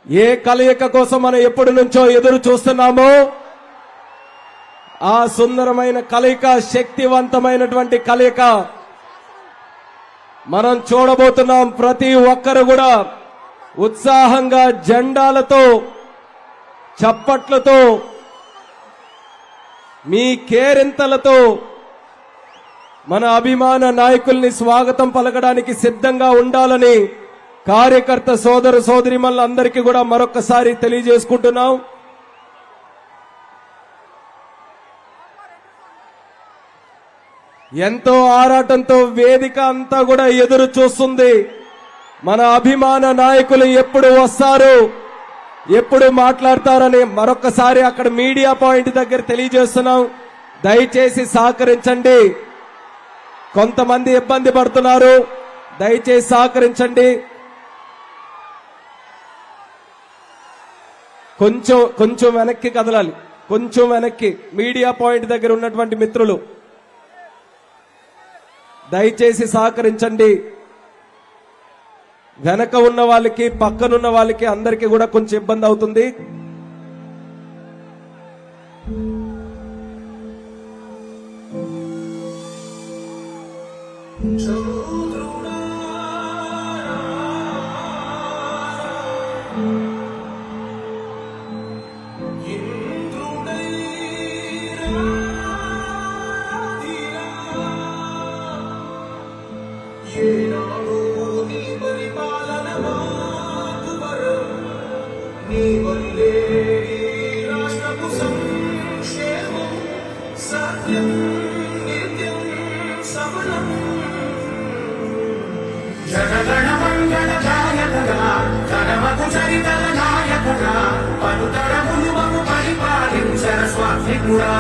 ఏ కలయిక కోసం మనం ఎప్పటి నుంచో ఎదురు చూస్తున్నామో ఆ సుందరమైన కలయిక, శక్తివంతమైనటువంటి కలయిక మనం చూడబోతున్నాం. ప్రతి ఒక్కరు కూడా ఉత్సాహంగా జెండాలతో, చప్పట్లతో, మీ కేరింతలతో మన అభిమాన నాయకుల్ని స్వాగతం పలకడానికి సిద్ధంగా ఉండాలని కార్యకర్త సోదర సోదరిమణులందరికీ కూడా మరొకసారి తెలియజేసుకుంటున్నాం. ఎంతో ఆరాటంతో వేదిక అంతా కూడా ఎదురు చూస్తుంది. మన అభిమాన నాయకులు ఎప్పుడు వస్తారు, ఎప్పుడు మాట్లాడతారని మరొకసారి అక్కడ మీడియా పాయింట్ దగ్గర తెలియజేస్తున్నాం. దయచేసి సహకరించండి. కొంతమంది ఇబ్బంది పడుతున్నారు, దయచేసి సహకరించండి. కొంచెం వెనక్కి కదలాలి, కొంచెం వెనక్కి. మీడియా పాయింట్ దగ్గర ఉన్నటువంటి మిత్రులు దయచేసి సహకరించండి. వెనక ఉన్న వాళ్ళకి, పక్కనున్న వాళ్ళకి అందరికీ కూడా కొంచెం ఇబ్బంది అవుతుంది. జనగణ మంగళ గాయకుడా, ధనమకు చరితల నాయకుడా, పలుతరములు మము పరిపాలించర స్వామికుడా.